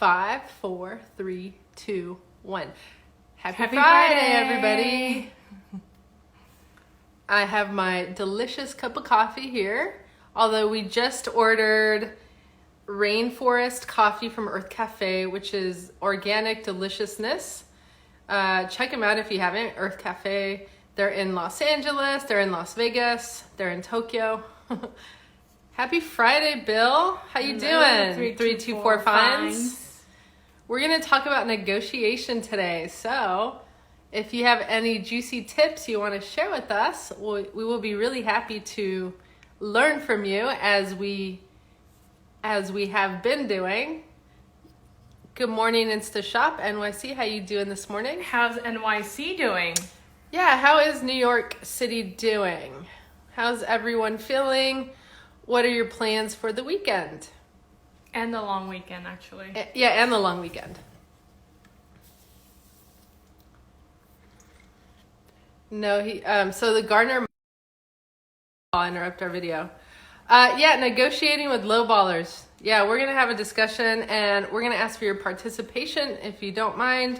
5, 4, 3, 2, 1. Happy Friday, everybody. I have my delicious cup of coffee here. Although we just ordered Rainforest coffee from Earth Cafe, which is organic deliciousness. Check them out if you haven't. Earth Cafe. They're in Los Angeles. They're in Las Vegas. They're in Tokyo. Happy Friday, Bill. How you doing? 324 Fines. We're going to talk about negotiation today. So if you have any juicy tips you want to share with us, we will be really happy to learn from you as we have been doing. Good morning, InstaShop NYC. How you doing this morning? How's NYC doing? Yeah, how is New York City doing? How's everyone feeling? What are your plans for the weekend? And the long weekend, actually. Yeah, and the long weekend. No, so the Gardner, I'll interrupt our video. Yeah, negotiating with lowballers. Yeah, we're going to have a discussion and we're going to ask for your participation, if you don't mind,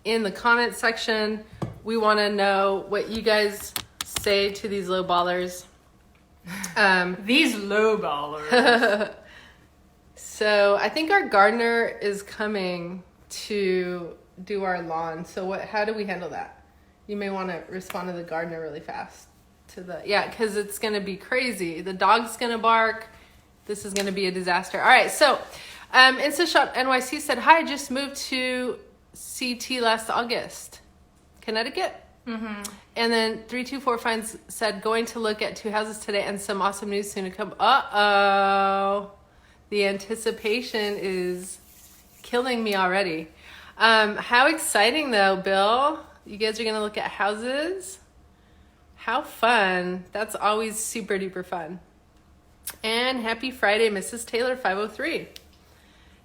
in the comment section. We want to know what you guys say to these lowballers. These lowballers. So I think our gardener is coming to do our lawn. So how do we handle that? You may want to respond to the gardener really fast. Because it's going to be crazy. The dog's going to bark. This is going to be a disaster. All right, so InstaShop NYC said, hi, I just moved to CT last August. Connecticut? Mm-hmm. And then 324 Fines said, going to look at 2 houses today and some awesome news soon to come. Uh-oh. The anticipation is killing me already. How exciting, though, Bill. You guys are going to look at houses? How fun. That's always super duper fun. And happy Friday, Mrs. Taylor 503.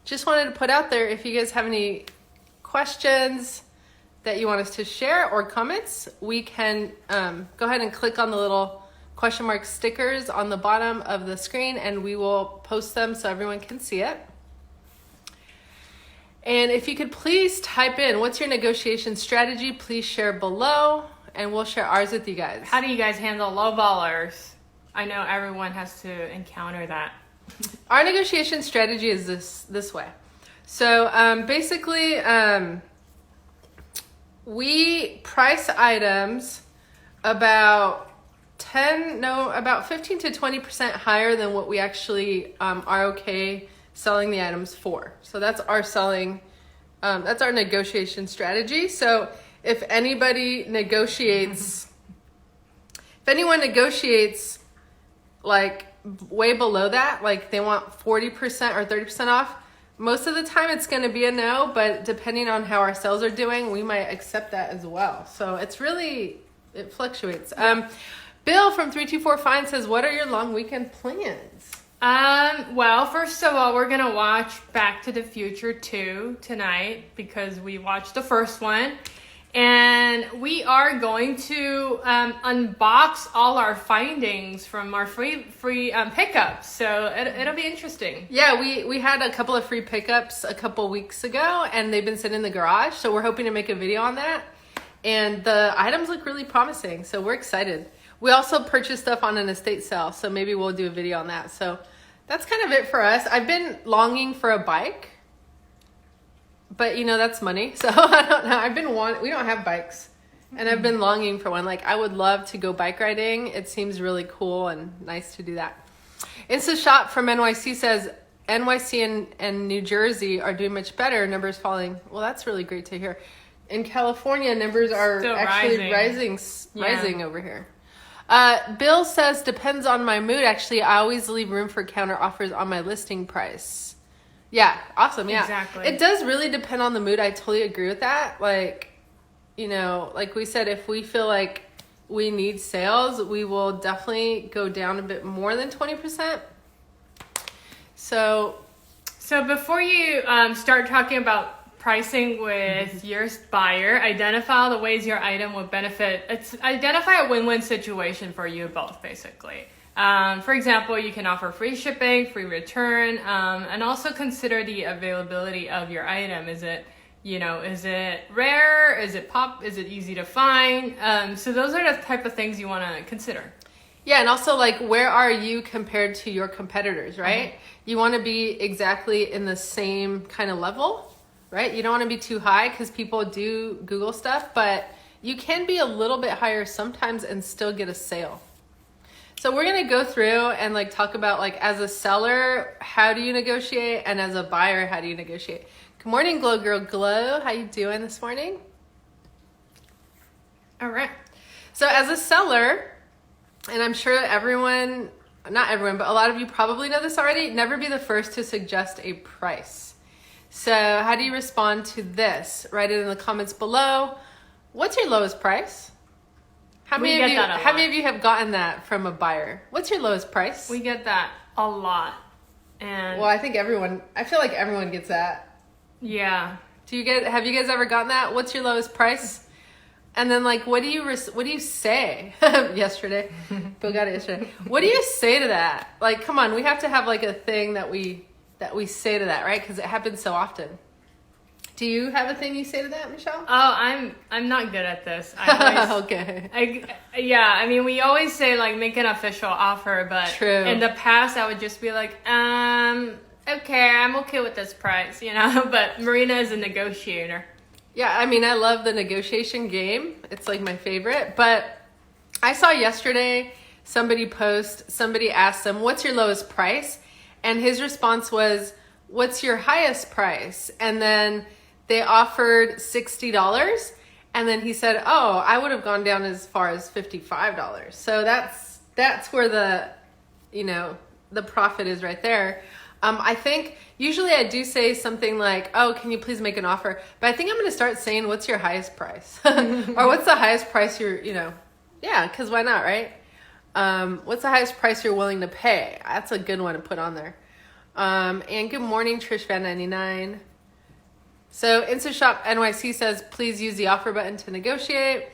Just wanted to put out there, if you guys have any questions that you want us to share or comments, we can go ahead and click on the little question mark stickers on the bottom of the screen and we will post them so everyone can see it. And if you could please type in, what's your negotiation strategy? Please share below and we'll share ours with you guys. How do you guys handle lowballers? I know everyone has to encounter that. Our negotiation strategy is this way. So basically, we price items about 15 to 20% higher than what we actually are okay selling the items for. So that's our that's our negotiation strategy. So if anybody negotiates, like way below that, like they want 40% or 30% off, most of the time it's going to be a no, but depending on how our sales are doing, we might accept that as well. So it fluctuates. Bill from 324 Fine says, what are your long weekend plans? Well, first of all, we're going to watch Back to the Future 2 tonight because we watched the first one. And we are going to unbox all our findings from our free pickups. So it'll be interesting. Yeah, we had a couple of free pickups a couple weeks ago, and they've been sitting in the garage. So we're hoping to make a video on that. And the items look really promising, so we're excited. We also purchased stuff on an estate sale, so maybe we'll do a video on that. So that's kind of it for us. I've been longing for a bike. But that's money. So I don't know. We don't have bikes and I've been longing for one. Like I would love to go bike riding. It seems really cool and nice to do that. InstaShop from NYC says NYC and New Jersey are doing much better. Numbers falling. Well, that's really great to hear. In California, numbers are still actually rising over here. Bill says, depends on my mood. Actually, I always leave room for counter offers on my listing price. Yeah, awesome. Yeah, exactly. It does really depend on the mood. I totally agree with that. Like, like we said, if we feel like we need sales, we will definitely go down a bit more than 20%. So before you start talking about pricing with your buyer, identify all the ways your item will benefit. Identify a win-win situation for you both, basically. For example, you can offer free shipping, free return, and also consider the availability of your item. Is it rare? Is it easy to find? So those are the type of things you want to consider. Yeah, and also like where are you compared to your competitors, right? You want to be exactly in the same kind of level, right? You don't want to be too high because people do Google stuff, but you can be a little bit higher sometimes and still get a sale. So we're going to go through and like talk about like as a seller, how do you negotiate? And as a buyer, how do you negotiate? Good morning, Glow Girl Glow. How you doing this morning? All right. So as a seller, and I'm sure everyone, not everyone, but a lot of you probably know this already, never be the first to suggest a price. So how do you respond to this? Write it in the comments below. What's your lowest price? How many of you have gotten that from a buyer? What's your lowest price? We get that a lot. And well, I feel like everyone gets that. Yeah. Have you guys ever gotten that? What's your lowest price? And then like, what do you say? Yesterday. Bill got it yesterday. What do you say to that? Like, come on, we have to have like a thing that we say to that, right? Because it happens so often. Do you have a thing you say to that, Michelle? Oh, I'm not good at this. I always, okay. I mean, we always say like make an official offer, but True. In the past I would just be like, okay, I'm okay with this price, But Marina is a negotiator. Yeah, I mean, I love the negotiation game. It's like my favorite. But I saw yesterday somebody asked them, what's your lowest price? And his response was, what's your highest price? And then they offered $60. And then he said, oh, I would have gone down as far as $55. So that's where the profit is right there. I think usually I do say something like, oh, can you please make an offer? But I think I'm going to start saying, what's your highest price? Or what's the highest price yeah, because why not, right? What's the highest price you're willing to pay? That's a good one to put on there. And good morning, Trish Van 99. So InstaShop NYC says, please use the offer button to negotiate.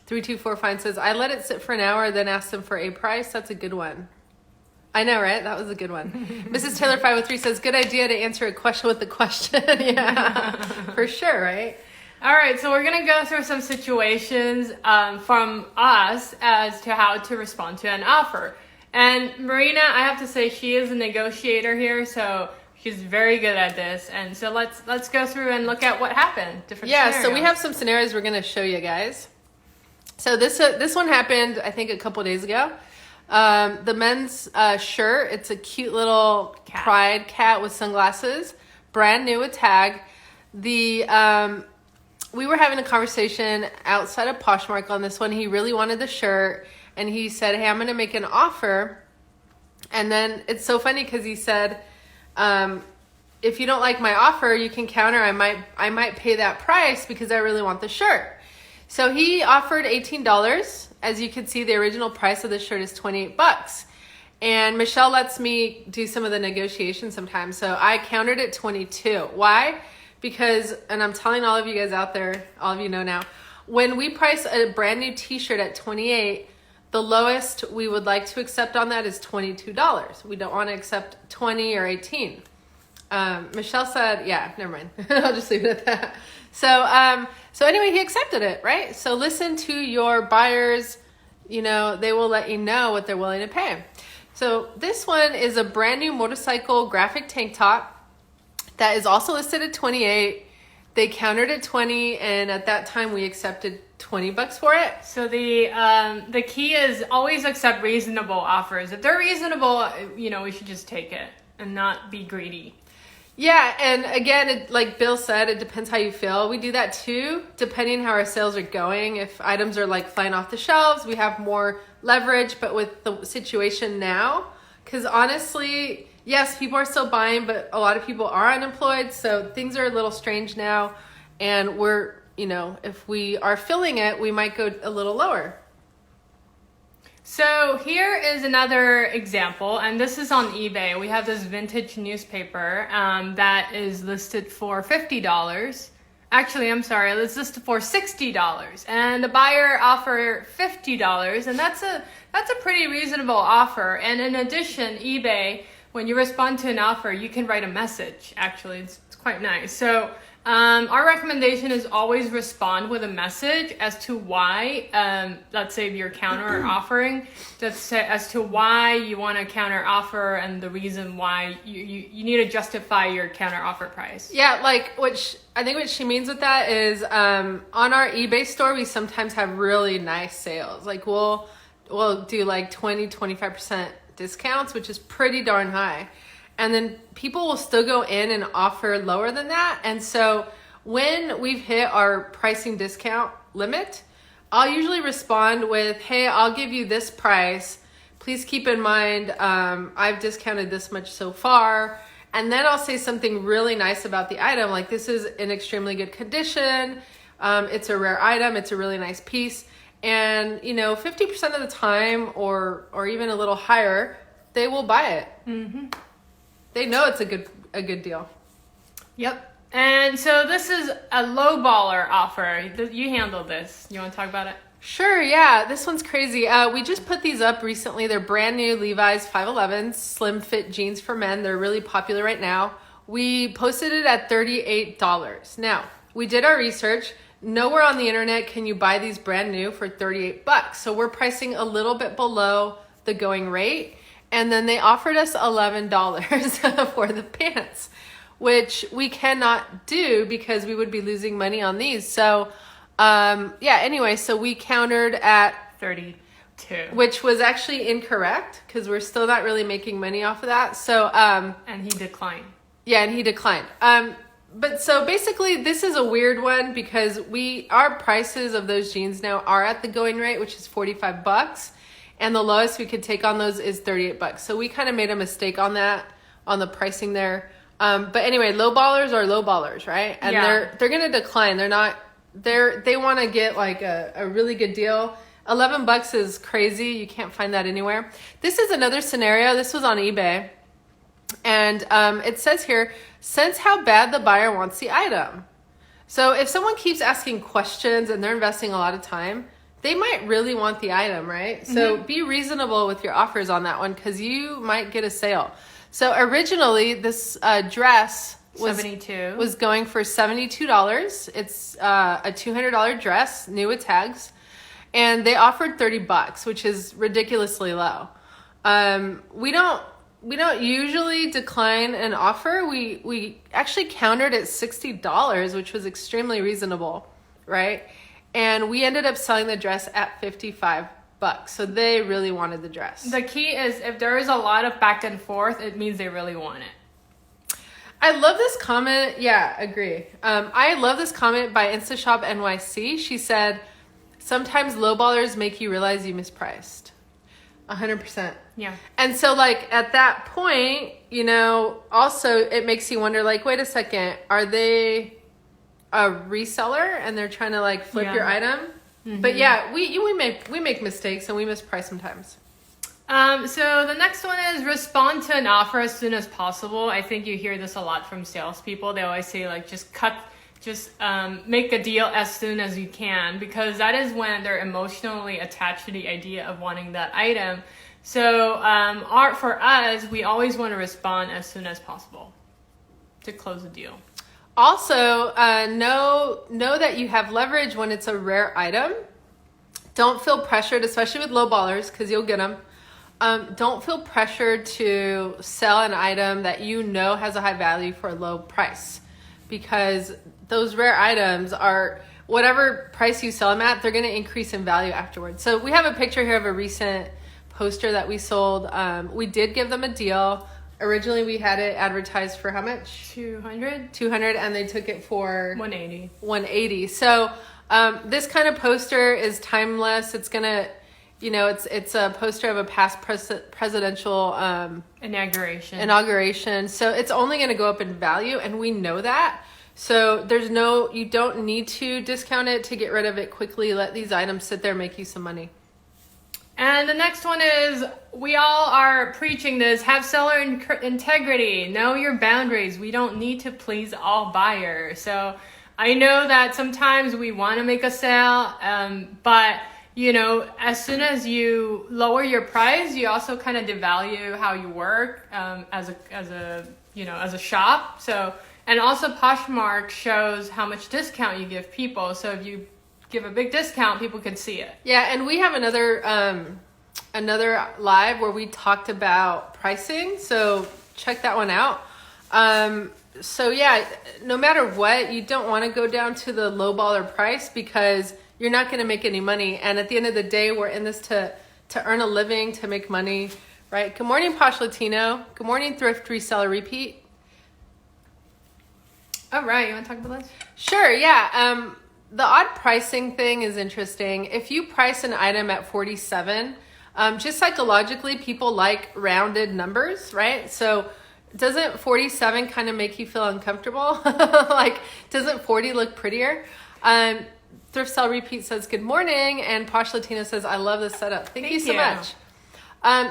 3245 says, I let it sit for an hour, then ask them for a price. That's a good one. I know, right? That was a good one. Mrs. Taylor 503 says, good idea to answer a question with the question. Yeah, for sure, right? All right, so we're going to go through some situations from us as to how to respond to an offer. And Marina, I have to say, she is a negotiator here, so she's very good at this. And so let's go through and look at what happened. Different scenarios. So we have some scenarios we're going to show you guys. So this one happened, I think, a couple days ago. The men's shirt, it's a cute little pride cat with sunglasses, brand new with tag. We were having a conversation outside of Poshmark on this one. He really wanted the shirt, and he said, hey, I'm going to make an offer. And then it's so funny because he said, if you don't like my offer, you can counter. I might pay that price because I really want the shirt. So he offered $18. As you can see, the original price of the shirt is $28. And Michelle lets me do some of the negotiation sometimes. So I countered at $22. Why? Because, and I'm telling all of you guys out there, all of you know now, when we price a brand new t-shirt at $28, the lowest we would like to accept on that is $22. We don't want to accept $20 or $18. Michelle said, yeah, never mind. I'll just leave it at that. So anyway, he accepted it, right? So listen to your buyers, they will let you know what they're willing to pay. So this one is a brand new motorcycle graphic tank top that is also listed at $28. They countered at $20, and at that time we accepted $20 for it. So the key is always accept reasonable offers. If they're reasonable, we should just take it and not be greedy. Yeah, and again, like Bill said, it depends how you feel. We do that too, depending how our sales are going. If items are like flying off the shelves, we have more leverage. But with the situation now, because honestly, yes, people are still buying, but a lot of people are unemployed. So things are a little strange now. And we're, if we are filling it, we might go a little lower. So here is another example, and this is on eBay. We have this vintage newspaper that is listed for $50. Actually, I'm sorry. Let's list it for $60, and the buyer offer $50, and that's a pretty reasonable offer. And in addition, eBay, when you respond to an offer, you can write a message. Actually, it's quite nice. So our recommendation is always respond with a message as to why, let's say if you're counter offering, as to why you want to counter offer and the reason why you need to justify your counter offer price. Yeah, like I think what she means with that is on our eBay store, we sometimes have really nice sales. Like we'll do like 20-25% discounts, which is pretty darn high. And then people will still go in and offer lower than that. And so when we've hit our pricing discount limit, I'll usually respond with, hey, I'll give you this price. Please keep in mind, I've discounted this much so far. And then I'll say something really nice about the item. Like, this is in extremely good condition. It's a rare item. It's a really nice piece. And, 50% of the time or even a little higher, they will buy it. Mm-hmm. They know it's a good deal. Yep. And so this is a lowballer offer. You handle this. You want to talk about it? Sure, yeah. This one's crazy. We just put these up recently. They're brand new Levi's 511s, slim fit jeans for men. They're really popular right now. We posted it at $38. Now, we did our research. Nowhere on the internet can you buy these brand new for $38. So we're pricing a little bit below the going rate. And then they offered us $11 for the pants, which we cannot do because we would be losing money on these. So, anyway, so we countered at 32, which was actually incorrect because we're still not really making money off of that. So, and he declined. Yeah, and he declined. But so basically this is a weird one because our prices of those jeans now are at the going rate, which is $45. And the lowest we could take on those is $38. So we kind of made a mistake on that, on the pricing there. But anyway, low ballers are low ballers, right? And they're going to decline. They want to get like a really good deal. $11 is crazy. You can't find that anywhere. This is another scenario. This was on eBay. And it says here, sense how bad the buyer wants the item. So if someone keeps asking questions and they're investing a lot of time, they might really want the item, right? So be reasonable with your offers on that one because you might get a sale. So originally this dress was going for $72. It's a $200 dress, new with tags, and they offered $30, which is ridiculously low. We don't usually decline an offer. We actually countered at $60, which was extremely reasonable, right? And we ended up selling the dress at $55. So they really wanted the dress. The key is if there is a lot of back and forth, it means they really want it. I love this comment. Yeah, agree. I love this comment by InstaShop NYC. She said, sometimes lowballers make you realize you mispriced. 100%. Yeah. And so like at that point, also it makes you wonder like, wait a second, are they a reseller and they're trying to like flip your item? Mm-hmm. But yeah, we make mistakes and we misprice sometimes. So the next one is respond to an offer as soon as possible. I think you hear this a lot from salespeople. They always say like just make a deal as soon as you can because that is when they're emotionally attached to the idea of wanting that item. So for us, we always want to respond as soon as possible to close the deal. Also, know that you have leverage when it's a rare item. Don't feel pressured, especially with low ballers, because you'll get them. Don't feel pressured to sell an item that has a high value for a low price, because those rare items are whatever price you sell them at, they're going to increase in value afterwards. So we have a picture here of a recent poster that we sold. We did give them a deal. Originally, we had it advertised for how much? $200, and they took it for $180. So this kind of poster is timeless. It's gonna, it's a poster of a past presidential inauguration. So it's only gonna go up in value, and we know that. So you don't need to discount it to get rid of it quickly. Let these items sit there, make you some money. And the next one is, we all are preaching this, have seller integrity, know your boundaries. We don't need to please all buyers. So I know that sometimes we want to make a sale, but you know, as soon as you lower your price, you also kind of devalue how you work as a shop. So, and also Poshmark shows how much discount you give people. So if you give a big discount, people can see it. Yeah, and we have another live where we talked about pricing. So check that one out. So yeah, no matter what, you don't want to go down to the low baller price because you're not going to make any money. And at the end of the day, we're in this to earn a living, to make money, right? Good morning, Posh Latino. Good morning, Thrift Reseller Repeat. All right, you want to talk about this? Sure, yeah. The odd pricing thing is interesting. If you price an item at 47, just psychologically, people like rounded numbers, right? So doesn't 47 kind of make you feel uncomfortable? Like, doesn't 40 look prettier? Thrift Sell Repeat says, good morning. And Posh Latina says, I love this setup. Thank you so much.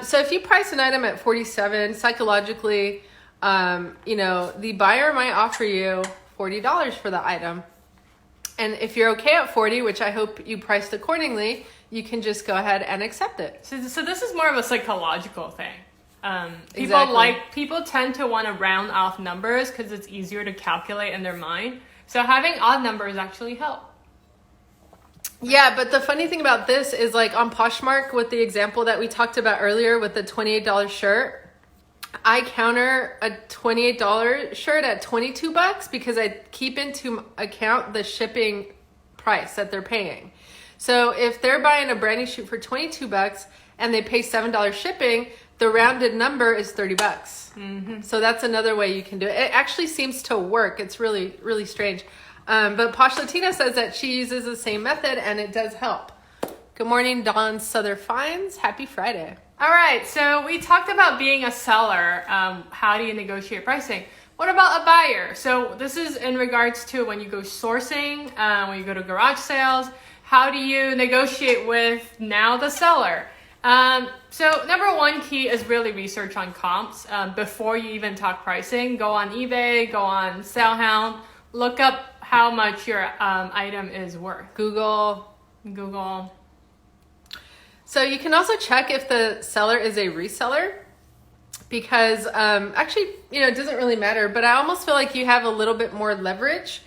So if you price an item at 47, psychologically, the buyer might offer you $40 for the item. And if you're okay at 40, which I hope you priced accordingly, you can just go ahead and accept it. So this is more of a psychological thing. Exactly. People tend to want to round off numbers because it's easier to calculate in their mind. So having odd numbers actually help. Yeah, but the funny thing about this is like on Poshmark with the example that we talked about earlier with the $28 shirt, I counter a $28 shirt at $22 because I keep into account the shipping price that they're paying. So if they're buying a brand new shoe for $22 and they pay $7 shipping, the rounded number is $30. Mm-hmm. So that's another way you can do it. It actually seems to work. It's really, really strange. But Posh Latina says that she uses the same method and it does help. Good morning, Dawn Souther Fines. Happy Friday. All right, so we talked about being a seller. How do you negotiate pricing? What about a buyer? So this is in regards to when you go sourcing, when you go to garage sales. How do you negotiate with now the seller? So number one key is really research on comps before you even talk pricing. Go on eBay, go on SaleHound, look up how much your item is worth. Google. So you can also check if the seller is a reseller because actually, it doesn't really matter, but I almost feel like you have a little bit more leverage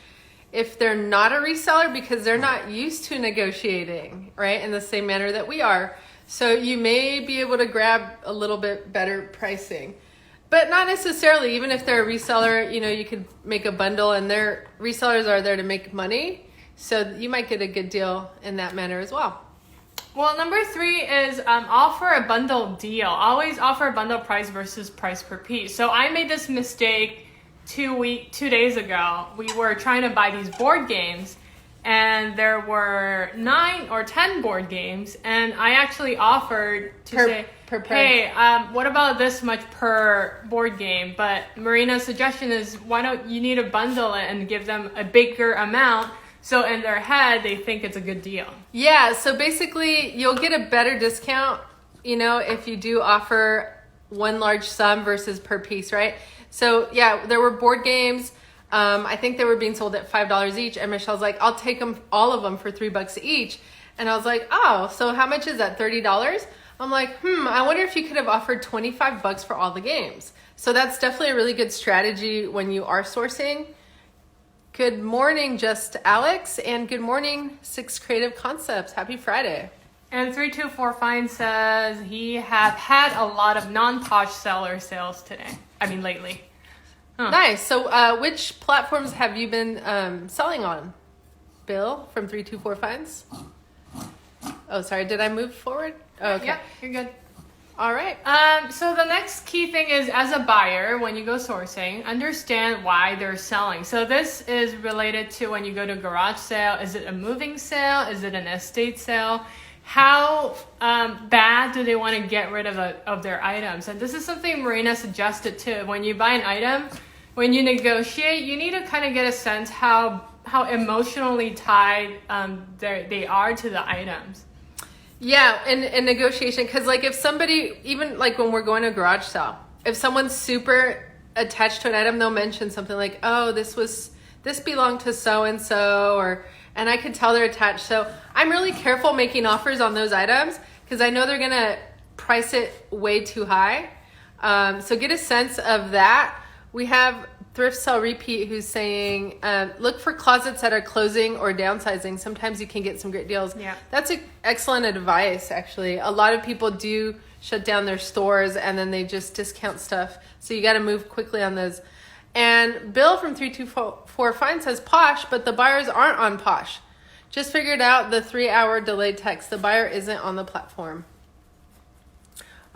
if they're not a reseller because they're not used to negotiating, right, in the same manner that we are. So you may be able to grab a little bit better pricing, but not necessarily. Even if they're a reseller, you could make a bundle and their resellers are there to make money. So you might get a good deal in that manner as well. Well, number three is offer a bundle deal. Always offer a bundle price versus price per piece. So I made this mistake 2 days ago. We were trying to buy these board games and there were 9 or 10 board games. And I actually offered to hey, what about this much per board game? But Marina's suggestion is, why don't you need a bundle and give them a bigger amount? So in their head, they think it's a good deal. Yeah, so basically you'll get a better discount, if you do offer one large sum versus per piece, right? So yeah, there were board games. I think they were being sold at $5 each. And Michelle's like, I'll take all of them for $3 each. And I was like, oh, so how much is that? $30? I'm like, I wonder if you could have offered $25 for all the games. So that's definitely a really good strategy when you are sourcing. Good morning, Just Alex, and good morning, 6 Creative Concepts. Happy Friday. And 324 Fine says he have had a lot of non-Posh seller sales lately. Huh. Nice. So which platforms have you been selling on? Bill from 324 Fines? Oh, sorry. Did I move forward? Oh, okay. Yeah, you're good. All right. So the next key thing is, as a buyer, when you go sourcing, understand why they're selling. So this is related to when you go to garage sale. Is it a moving sale? Is it an estate sale? How bad do they want to get rid of their items? And this is something Marina suggested too. When you buy an item, when you negotiate, you need to kind of get a sense how emotionally tied they are to the items. Yeah, and negotiation, because like if somebody, even like when we're going to a garage sale, if someone's super attached to an item, they'll mention something like, oh, this this belonged to so-and-so, and I could tell they're attached. So I'm really careful making offers on those items because I know they're going to price it way too high. So get a sense of that. We have Thrift Sell Repeat who's saying, look for closets that are closing or downsizing. Sometimes you can get some great deals. Yeah. That's excellent advice, actually. A lot of people do shut down their stores and then they just discount stuff. So you got to move quickly on those. And Bill from 324 Fine says Posh, but the buyers aren't on Posh. Just figured out the 3-hour delayed text. The buyer isn't on the platform.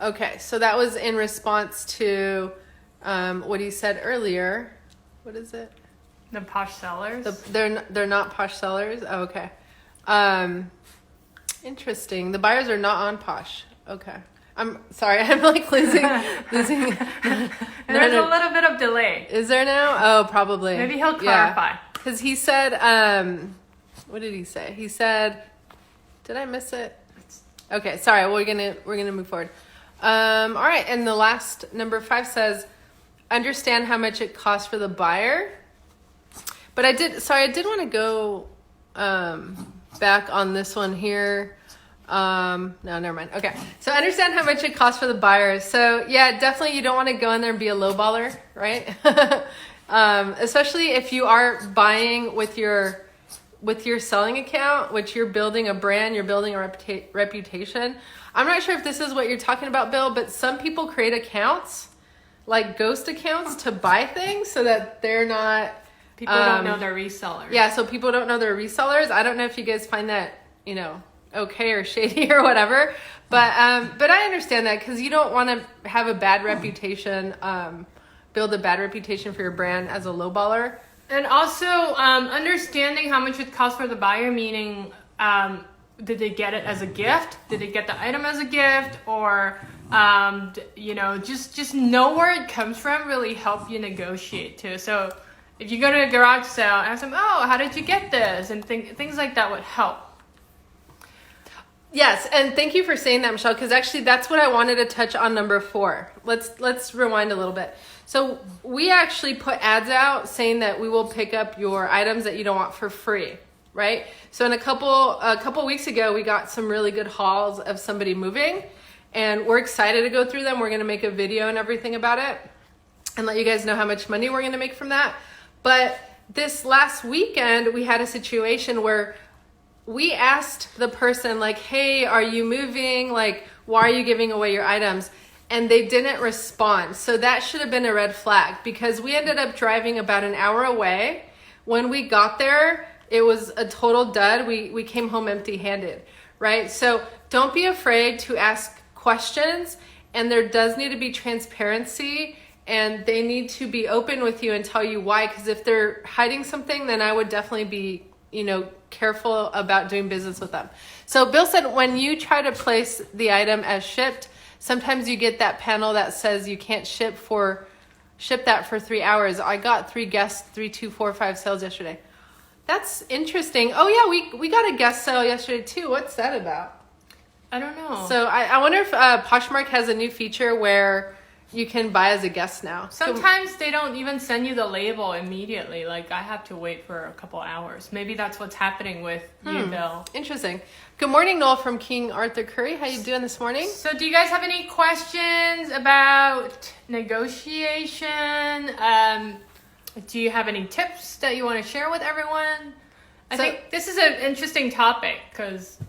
Okay, so that was in response to what he said earlier. What is it? The Posh sellers. They're not Posh sellers. Oh, okay. Interesting. The buyers are not on Posh. Okay. I'm sorry. I'm like losing. There's a little bit of delay. Is there now? Oh, probably. Maybe he'll clarify. Because he said, what did he say? He said, did I miss it? Okay, sorry. We're gonna move forward. All right, and the last number 5 says, understand how much it costs for the buyer. But I did want to go back on this one here. No, never mind. Okay, so understand how much it costs for the buyer. So yeah, definitely you don't want to go in there and be a lowballer, right? Especially if you are buying with your selling account, which you're building a brand, you're building a reputation. I'm not sure if this is what you're talking about, Bill, but some people create accounts, like ghost accounts, to buy things so that they're not... People don't know they're resellers. Yeah, so people don't know they're resellers. I don't know if you guys find that, okay or shady or whatever, but I understand that because you don't want to have a bad reputation, build a bad reputation for your brand as a lowballer. And also understanding how much it costs for the buyer, meaning did they get it as a gift? Did they get the item as a gift? Or, just know where it comes from really help you negotiate too. So if you go to a garage sale, ask them, oh, how did you get this? And things like that would help. Yes, and thank you for saying that, Michelle, because actually that's what I wanted to touch on number 4. Let's rewind a little bit. So we actually put ads out saying that we will pick up your items that you don't want for free, right? So in a couple weeks ago, we got some really good hauls of somebody moving, and we're excited to go through them. We're going to make a video and everything about it and let you guys know how much money we're going to make from that. But this last weekend, we had a situation where we asked the person, like, hey, are you moving? Like, why are you giving away your items? And they didn't respond. So that should have been a red flag because we ended up driving about an hour away. When we got there, it was a total dud. We came home empty-handed, right? So don't be afraid to ask questions, and there does need to be transparency, and they need to be open with you and tell you why, because if they're hiding something, then I would definitely be, careful about doing business with them. So Bill said when you try to place the item as shipped, sometimes you get that panel that says you can't ship that for 3 hours. I got 3 guest 3245 sales yesterday. That's interesting. Oh yeah, we got a guest sale yesterday too. What's that about? I don't know. So I wonder if Poshmark has a new feature where you can buy as a guest now. Sometimes they don't even send you the label immediately. Like I have to wait for a couple hours. Maybe that's what's happening with you, Bill. Interesting. Good morning, Noel from King Arthur Curry. How you doing this morning? So do you guys have any questions about negotiation? Do you have any tips that you want to share with everyone? I think this is an interesting topic because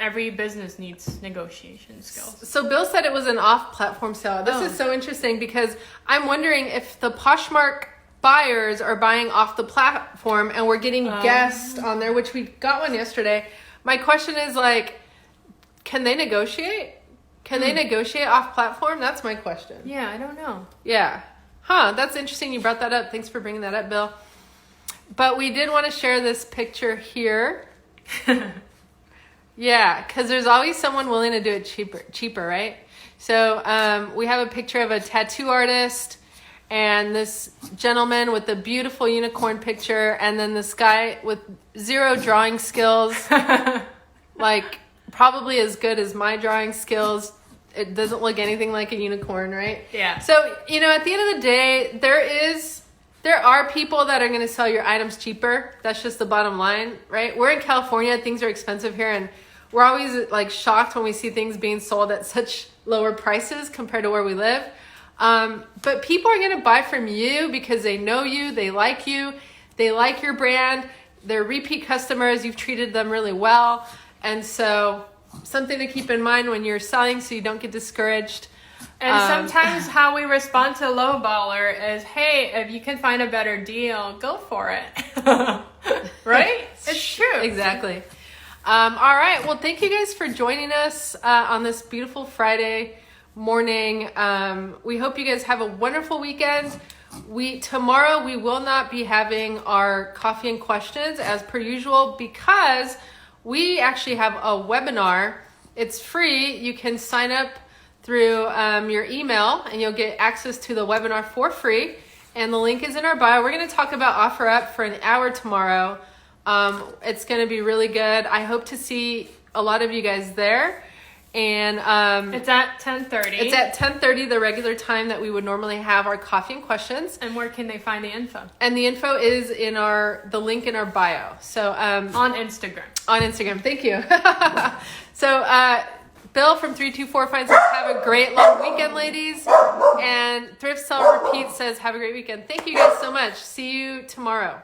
every business needs negotiation skills. So Bill said it was an off-platform sale. This is so interesting because I'm wondering if the Poshmark buyers are buying off the platform and we're getting guests on there, which we got one yesterday. My question is can they negotiate? Can they negotiate off-platform? That's my question. Yeah, I don't know. Yeah. That's interesting. You brought that up. Thanks for bringing that up, Bill. But we did want to share this picture here. Yeah, because there's always someone willing to do it cheaper, right? So we have a picture of a tattoo artist and this gentleman with a beautiful unicorn picture, and then this guy with 0 drawing skills, like probably as good as my drawing skills. It doesn't look anything like a unicorn, right? Yeah. So, at the end of the day, there is There are people that are going to sell your items cheaper. That's just the bottom line, right? We're in California. Things are expensive here, and we're always like shocked when we see things being sold at such lower prices compared to where we live. But people are going to buy from you because they know you, they like your brand, they're repeat customers, you've treated them really well. And so something to keep in mind when you're selling so you don't get discouraged. And sometimes how we respond to lowballer is, hey, if you can find a better deal, go for it. Right? It's true. Exactly. All right. Well, thank you guys for joining us on this beautiful Friday morning. We hope you guys have a wonderful weekend. Tomorrow we will not be having our coffee and questions as per usual because we actually have a webinar. It's free. You can sign up through your email and you'll get access to the webinar for free. And the link is in our bio. We're going to talk about OfferUp for an hour tomorrow. It's going to be really good. I hope to see a lot of you guys there. And it's at 10:30. It's at 10:30, the regular time that we would normally have our coffee and questions. And where can they find the info? And the info is in the link in our bio. So on Instagram. On Instagram. Thank you. So Bill from 324 finds us, have a great long weekend, ladies. And Thrift Sell Repeat says, have a great weekend. Thank you guys so much. See you tomorrow.